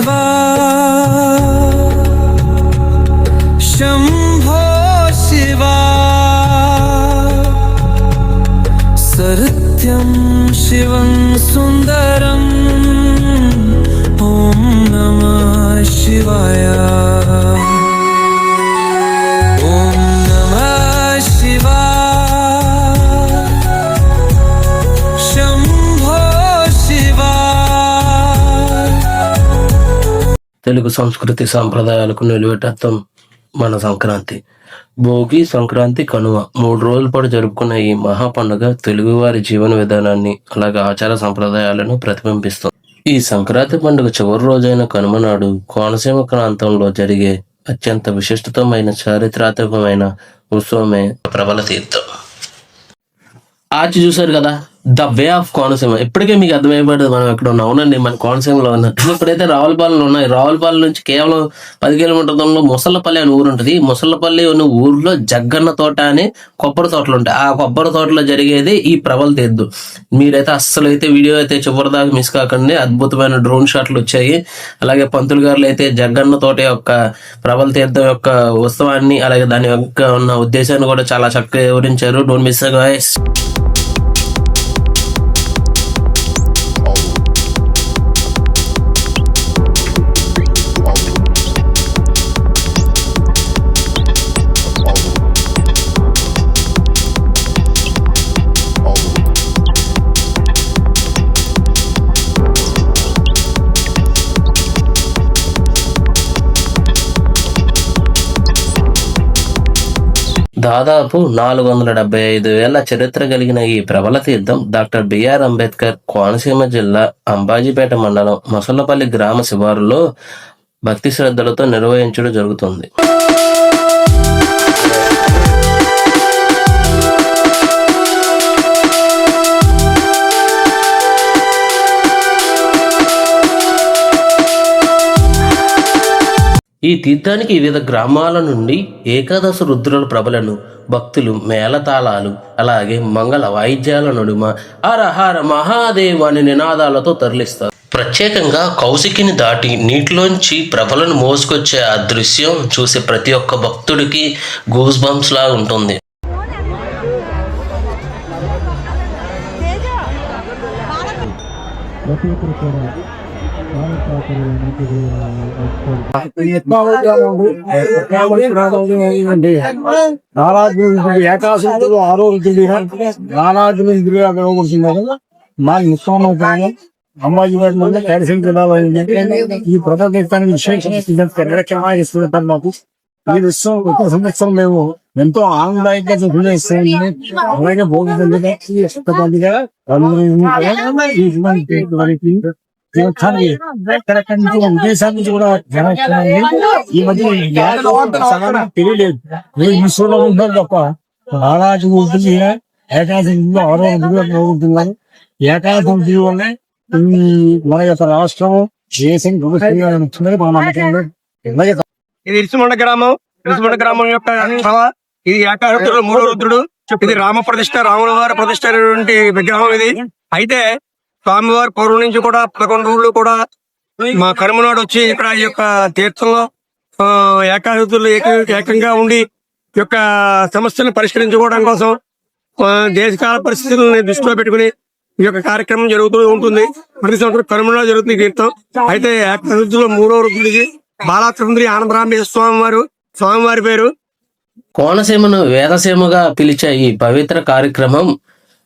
శివా శంభో శివా సత్యం శివం సుందరం ఓం నమః శివాయ ఓం నమః శివాయ శంభో శివా. తెలుగు సంస్కృతి సాంప్రదాయాలకు నిలువెట్టత్వం మన సంక్రాంతి. భోగి, సంక్రాంతి, కనుమ 3 రోజుల పాటు జరుపుకున్న ఈ మహా పండుగ తెలుగువారి జీవన విధానాన్ని అలాగే ఆచార సంప్రదాయాలను ప్రతిబింబిస్తుంది. ఈ సంక్రాంతి పండుగ చివరి రోజైన కనుమ నాడు కోనసీమ ప్రాంతంలో జరిగే అత్యంత విశిష్టమైన చారిత్రాత్మకమైన ఉత్సవమే ప్రబల తీర్థం. ఆచి చూసారు కదా, ద వే ఆఫ్ కోనసీమ. ఇప్పటికే మీకు అర్థమైపడదు మనం ఎక్కడ ఉన్నాం. అవునండి, మన కోనసీమలో ఉన్నాం. ఇప్పుడైతే రావులపాలెంలో ఉన్నాయి. రావులపాలెం నుంచి కేవలం 10 కిలోమీటర్ల దూరంలో ముసళ్ళపల్లి అని ఊరు ఉంటుంది. ముసళ్ళపల్లి ఉన్న ఊర్లో జగ్గన్న తోట అని కొబ్బరి తోటలు ఉంటాయి. ఆ కొబ్బరి తోటలో జరిగేది ఈ ప్రబల తీర్థం. మీరైతే అస్సలు అయితే వీడియో అయితే చివరిదాకా మిస్ కాకండి. అద్భుతమైన డ్రోన్ షాట్లు వచ్చాయి. అలాగే పంతులు గారులు అయితే జగ్గన్న తోట యొక్క ప్రబల తీర్థం యొక్క ఉత్సవాన్ని అలాగే దాని యొక్క ఉన్న ఉద్దేశాన్ని కూడా చాలా చక్కగా వివరించారు. Don't miss guys. దాదాపు 475 ఏళ్ల చరిత్ర కలిగిన ఈ ప్రబల తీర్థం డాక్టర్ బిఆర్ అంబేద్కర్ కోనసీమ జిల్లా అంబాజీపేట మండలం ముసళ్ళపల్లి గ్రామ శివారులో భక్తి శ్రద్ధలతో నిర్వహించడం జరుగుతుంది. ఈ తీర్థానికి వివిధ గ్రామాల నుండి ఏకాదశ రుద్రుల ప్రభలను భక్తులు మేళతాళాలు అలాగే మంగళ వాయిద్యాల నడుమ హర హర మహాదేవ్ అనే నినాదాలతో తరలిస్తారు. ప్రత్యేకంగా కౌశికిని దాటి నీటిలోంచి ప్రభలను మోసుకొచ్చే ఆ దృశ్యం చూసే ప్రతి ఒక్క భక్తుడికి గూస్ బంప్స్ లా ఉంటుంది. ఏకాశంతులు ఆరోగ్య నానాజులు మా ముఖ్యమైన అంబాజీపేట నుండి కైరసం జిల్లాలో ఈ ప్రజానికి విశేషంగా మాకు ఈ విషయం ఒక సంవత్సరం మేము ఎంతో ఆనందదాయకంగా చూపిస్తాము. అలాగే భోగి పండుగ ఎక్కడెక్కడి నుంచి విదేశాల నుంచి కూడా జనం ఈ మధ్య తెలియలేదు. విశ్వంలో ఉంటారు తప్ప నారాజు ఉంటుంది. ఏకాదశి ఆరోగ్యంగా ఉంటున్నారు. ఏకాదశి వల్లే మన యొక్క రాష్ట్రం దేశం మన నమ్మకం. ఇది ఇరుసుమండ గ్రామం యొక్క ఇది ఏకారుద్రుడు 3వ రుద్రుడు. ఇది రామ ప్రతిష్ట, రాముల వారి ప్రతిష్ట అయినటువంటి విగ్రహం ఇది. అయితే స్వామివారి పూర్వం నుంచి కూడా 11 రోజులు కూడా మా కనుమనాడు వచ్చి ఇక్కడ ఈ యొక్క తీర్థంలో ఏకారుద్రులు ఏకంగా ఉండి ఈ యొక్క సమస్యలను పరిష్కరించుకోవడం కోసం దేశకాల పరిస్థితులను దృష్టిలో పెట్టుకుని ఈ యొక్క కార్యక్రమం జరుగుతూ ఉంటుంది. ప్రతి సంవత్సరం కనుమనాడు జరుగుతుంది తీర్థం. అయితే ఏకారుద్రులు 3వ రుద్రుడికి బాలాత్రి ఆనందరామేశ్వర స్వామివారి పేరు. కోనసీమను వేదసీమగా పిలిచే ఈ పవిత్ర కార్యక్రమం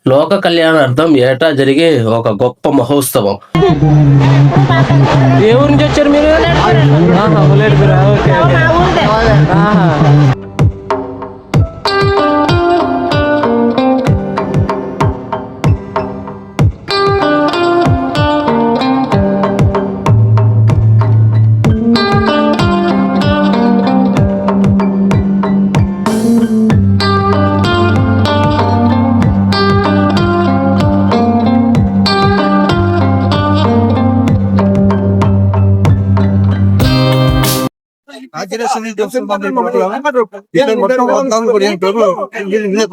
లోక కళ్యాణార్థం ఏటా జరిగే ఒక గొప్ప మహోత్సవం. ఏ ఊరు నుంచి వచ్చారు మీరు?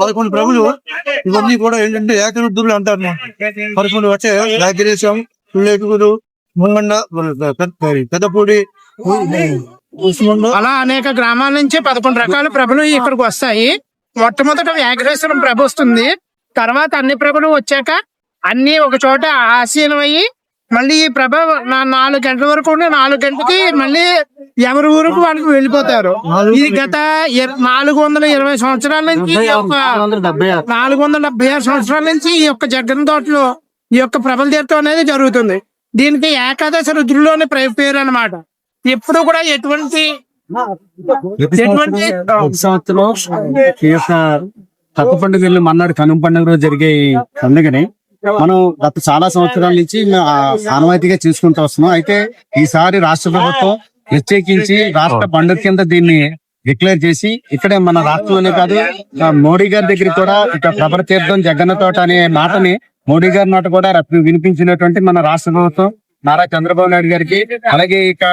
పదకొండు ప్రభులు ఇవన్నీ కూడా ఏంటంటే ఏకరుద్రులు అంటారు. 11 వచ్చే రాగిరేశం, లేకులు, ముంగండ పెద్దపూడి ఉస్మండ అలా అనేక గ్రామాల నుంచి 11 రకాల ప్రభలు ఇక్కడికి వస్తాయి. మొట్టమొదట వ్యాఘ్రేశ్వరం ప్రభ వస్తుంది. తర్వాత అన్ని ప్రభలు వచ్చాక అన్ని ఒక చోట ఆసీనమయ్యి మళ్ళీ ఈ ప్రభ 4 గంటల వరకు ఉండి 4 గంటలకి మళ్ళీ ఎవరి ఊరికి వాళ్ళకి వెళ్ళిపోతారు. ఇది గత 420 సంవత్సరాల నుంచి 476 సంవత్సరాల నుంచి ఈ యొక్క జగ్గన తోటలో ఈ యొక్క ప్రభల తీర్థం అనేది జరుగుతుంది. దీనికి ఏకాదశ రుద్రులోని పేరు అన్నమాట. ఎప్పుడు కూడా ఎటువంటి సంవత్సరం ఈ యొక్క తప్ప పండుగలు మన్నాడు కనుమ పండుగ రోజు జరిగే ఈ పండుగని మనం గత చాలా సంవత్సరాల నుంచి ఆనవాయితీగా చూసుకుంటూ వస్తున్నాం. అయితే ఈసారి రాష్ట్ర ప్రభుత్వం ప్రత్యేకించి రాష్ట్ర పండుగ కింద దీన్ని డిక్లేర్ చేసి ఇక్కడే మన రాష్ట్రంలోనే కాదు మోడీ గారి దగ్గర కూడా ఇక ప్రభల తీర్థం జగన్న తోట అనే మాటని మోడీ గారి మాట కూడా వినిపించినటువంటి మన రాష్ట్ర ప్రభుత్వం నారా చంద్రబాబు నాయుడు గారికి, అలాగే ఇక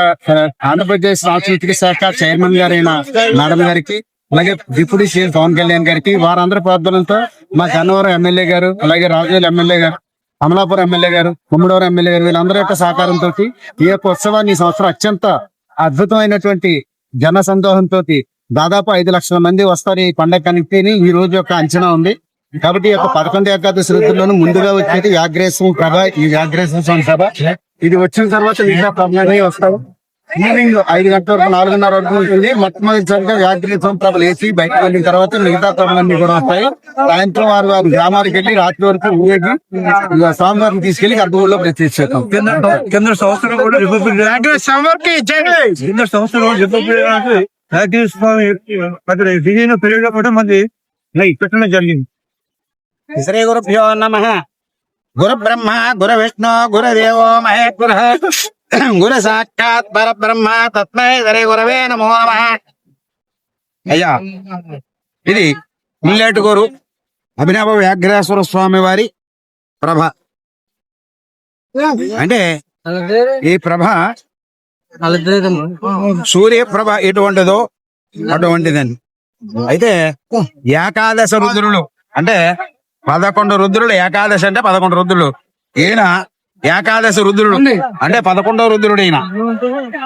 ఆంధ్రప్రదేశ్ సాంస్కృతిక శాఖ చైర్మన్ గారైన మేడం గారికి, అలాగే డిప్యూటీ సీఎం పవన్ కళ్యాణ్ గారికి, వారందరి ప్రార్థనలతో మా గన్నవరం ఎమ్మెల్యే గారు, అలాగే రాజోలు ఎమ్మెల్యే గారు, అమలాపురం ఎమ్మెల్యే గారు, కుమ్మడవరం ఎమ్మెల్యే గారు, వీళ్ళందరి యొక్క సహకారంతో ఈ యొక్క ఉత్సవాన్ని ఈ సంవత్సరం అత్యంత అద్భుతమైనటువంటి జన సందోహంతో దాదాపు 5 లక్షల మంది వస్తారు ఈ పండగ కనిపిని ఈ రోజు యొక్క అంచనా ఉంది. కాబట్టి ఈ యొక్క 11 ఏకాదశి ఋతుల్లోనూ ముందుగా వచ్చేది వ్యాఘ్రేశ్వరం ప్రభ. ఈ వ్యాఘ్రేశ్వరం సభ ఇది వచ్చిన తర్వాత మిగతా ప్రభలన్నీ వస్తావు. ఈవినింగ్ 5 గంటల వరకు 4:30 వరకు ఉంటుంది. మొట్టమొదటిసారిగా వ్యాఘ్రేశ్వరం ప్రభలు వేసి బయటకు వెళ్ళిన తర్వాత మిగతా ప్రభలన్నీ కూడా వస్తాయి. సాయంత్రం వారి గ్రామానికి వెళ్ళి రాత్రి వరకు ఊరేగి స్వామివారిని తీసుకెళ్లి అర్ధూరులో ప్రతిష్ఠిస్తాం. కింద సంవత్సరం కూడా కింద సంవత్సరం విజయన పెరిగిన కూడా మంది పెట్టడం జరిగింది. శ్రీ గురుభ్యో నమః. గురు బ్రహ్మ గురు విష్ణు గురుదేవో మహేశ్వర గురు సాక్షాత్ పరబ్రహ్మ తస్మై శ్రీ గురవే నమో నమః. అయ్యా, ఇది ముల్లేటుగూరు అభినవ వ్యాఘ్రేశ్వర స్వామి వారి ప్రభ. అంటే ఈ ప్రభ సూర్యప్రభ ఎటువంటిదో అటువంటిదండి. అయితే ఏకాదశ రుద్రులు అంటే 11 రుద్రులు. ఏకాదశి అంటే 11 రుద్రులు. ఈయన ఏకాదశి రుద్రుడు అంటే 11వ రుద్రుడు ఈయన.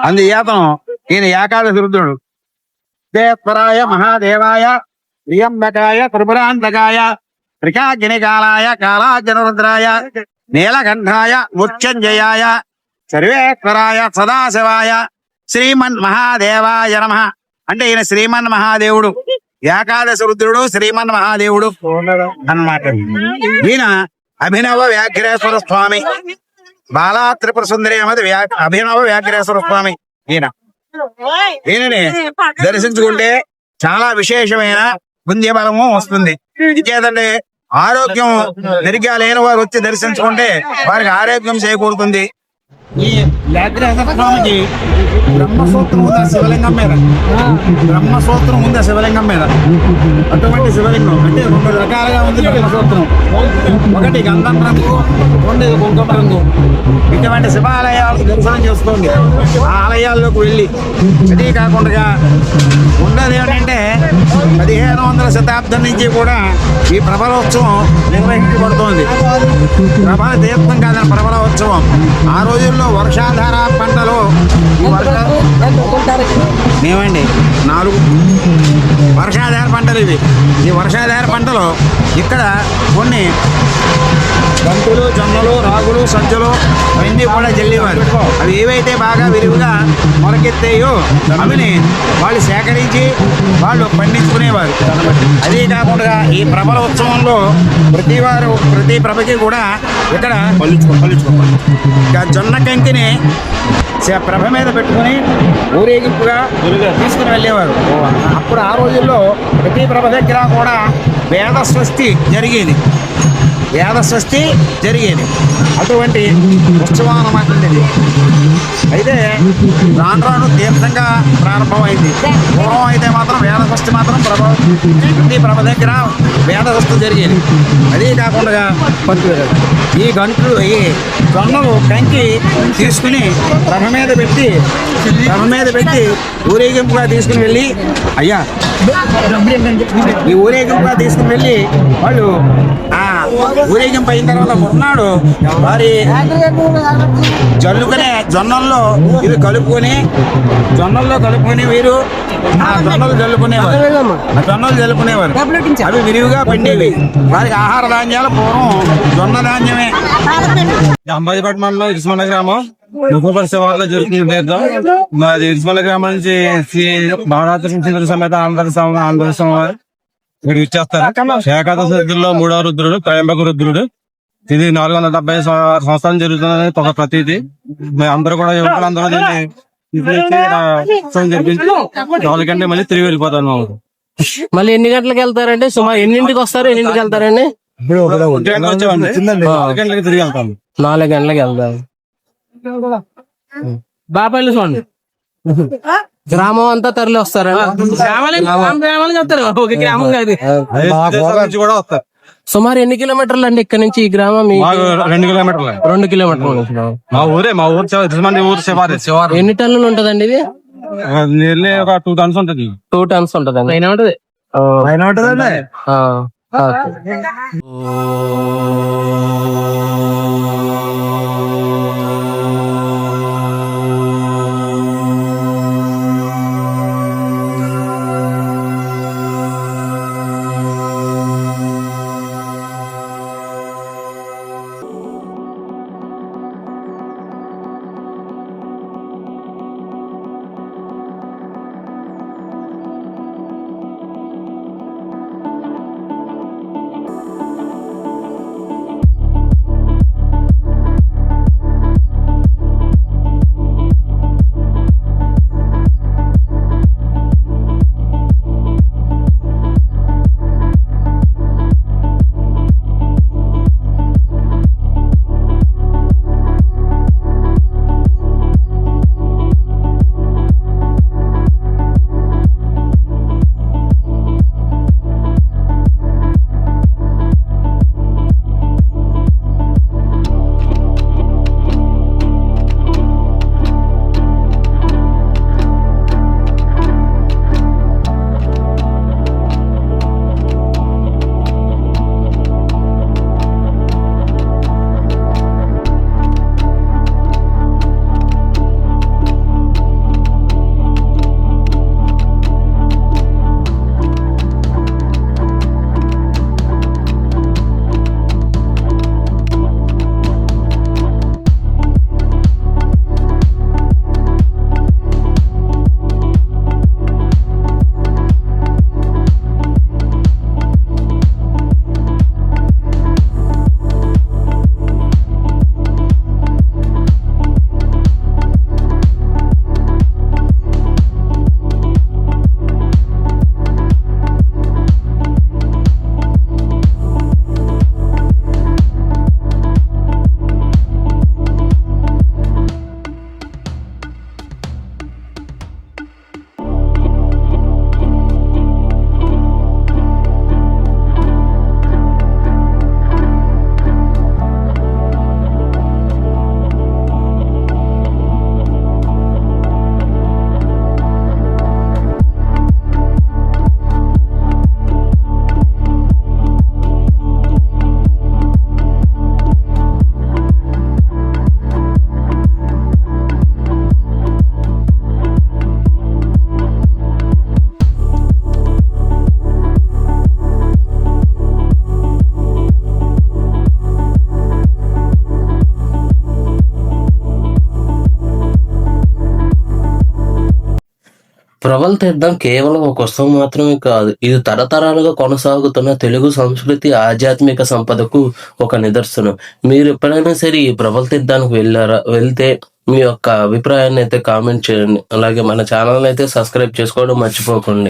అందుచేతను ఈయన ఏకాదశి రుద్రుడు. దేవరాయ మహాదేవాయ ప్రియంబకాయ త్రిపురాంతకాయ త్రికాగ్నికాలాయ కాళాజనరుద్రాయ నీలకంఠాయ మృత్యుంజయాయ సర్వేశ్వరాయ సదాశివాయ శ్రీమన్ మహాదేవాయ నమః. అంటే ఈయన శ్రీమన్ మహాదేవుడు, ఏకాదశ రుద్రుడు, శ్రీమన్ మహాదేవుడు అన్నమాట. ఈయన అభినవ వ్యాఘ్రేశ్వర స్వామి, బాలా త్రిపుర సుందరి అభినవ వ్యాఘ్రేశ్వర స్వామి. ఈయనని దర్శించుకుంటే చాలా విశేషమైన పుణ్యబలము వస్తుంది. చేతంటే ఆరోగ్యం సరిగ్గా లేని వారు వచ్చి దర్శించుకుంటే వారికి ఆరోగ్యం చేకూరుతుంది. ఈ వ్యాఘ్రేశ్వర స్వామికి బ్రహ్మసూత్రం ఉందా శివలింగం మీద, బ్రహ్మసూత్రం ఉందా శివలింగం మీద. అటువంటి శివలింగం అంటే 2 రకాలుగా ఉంది బ్రహ్మసూత్రం. ఒకటి గంధం రంగు, 2 కుంకుమ రంగు. ఇటువంటి శివాలయాలకు దర్శనం చేసుకోండి. ఆ ఆలయాల్లోకి వెళ్ళి అది కాకుండా ఉండదు ఏమిటంటే 1500వ శతాబ్దం నుంచి కూడా ఈ ప్రభలోత్సవం నిర్వహించబడుతోంది. ప్రభల తీర్థం కాదని ప్రభలోత్సవం. ఆ రోజుల్లో వర్షాధార పంటలు మేమండి 4 వర్షాధార పంటలు ఇవి. ఈ వర్షాధార పంటలు ఇక్కడ కొన్ని బంతులు, జొన్నలు, రాగులు, సజ్జలు అవన్నీ కూడా జల్లేవారు. అవి ఏవైతే బాగా విరివిగా మొలకెత్తాయో అవిని వాళ్ళు సేకరించి వాళ్ళు పండించుకునేవారు. అదే కాకుండా ఈ ప్రభల ఉత్సవంలో ప్రతి ప్రభకి కూడా ఇక్కడ జొన్న కంకిని ప్రభ మీద పెట్టుకుని ఊరేగింపుగా తీసుకుని వెళ్ళేవారు. అప్పుడు ఆ రోజుల్లో ప్రతి ప్రభ దగ్గర కూడా వేద స్వస్తి జరిగేది. అటువంటి ఉత్సవం అన్నమాట. అయితే రాను తీర్థంగా ప్రారంభమైంది. పూర్వం అయితే మాత్రం వేదస్వస్తి మాత్రం ప్రతి ప్రభ దగ్గర వేదస్వస్తి జరిగేది. అదే కాకుండా ఈ జొన్నలు కంకి తీసుకుని ప్రభ మీద పెట్టి ఊరేగింపుగా తీసుకుని వెళ్ళి ఈ ఊరేగింపుగా తీసుకుని వెళ్ళి వాళ్ళు ఆ ఊరేగింపు అయిన తర్వాత మరునాడు వారి జల్లుకునే జొన్నల్లో ఇది కలుపుకొని వీరు ఆ జొన్నలు జల్లుకునేవారు అవి విరివిగా పండేవి. వారికి ఆహార ధాన్యాలు పూర్వం జొన్న ధాన్యమే. అంబాజీపేట మండలం ఇరుసుమండ గ్రామం ముఖపరి శివార్లో జరుగుతుంది తీర్థం. మాది ఇరుసుమండ గ్రామం నుంచి భావనాథ సింధు సమేత ఆంధ్ర స్వామి ఇక్కడ ఇచ్చేస్తారు. ఏకాదశి రుద్రుల్లో 3వ రుద్రుడు త్రయంబక రుద్రుడు. ఇది 470 సంవత్సరాలు జరుగుతుందని ఒక ప్రతీతి. మేము అందరూ కూడా యువకులందరూ జరిపించి 4 గంటలు మళ్ళీ తిరిగి వెళ్ళిపోతాను. మళ్ళీ ఎన్ని గంటలకు వెళ్తారండి? సుమారు ఎన్నింటికి వస్తారు, ఎన్నింటికి వెళ్తారండి? 4 గంటలకి తిరిగి వెళ్తాము. 4 గంటలకు వెళ్తాం. బాబాయిలు చూడండి, గ్రామం అంతా తరలి వస్తారండి. కూడా వస్తారు. సుమారు ఎన్ని కిలోమీటర్లు అండి ఇక్కడ నుంచి ఈ గ్రామం? 2 కిలోమీటర్లు. 2 కిలోమీటర్లు. మా ఊరు శివారే. ఎన్ని టన్నులు ఉంటదండి ఇది? ఒక 2 టన్స్ ఉంటది. 2 టన్స్ ఉంటదండి. పైన ఉంటది. ప్రబల తీర్థం కేవలం ఒక ఉత్సవం మాత్రమే కాదు, ఇది తరతరాలుగా కొనసాగుతున్న తెలుగు సంస్కృతి ఆధ్యాత్మిక సంపదకు ఒక నిదర్శనం. మీరు ఎప్పుడైనా సరే ఈ ప్రబల తీర్థానికి వెళ్తే మీ యొక్క అభిప్రాయాన్ని అయితే కామెంట్ చేయండి. అలాగే మన ఛానల్ అయితే సబ్స్క్రైబ్ చేసుకోవడం మర్చిపోకండి.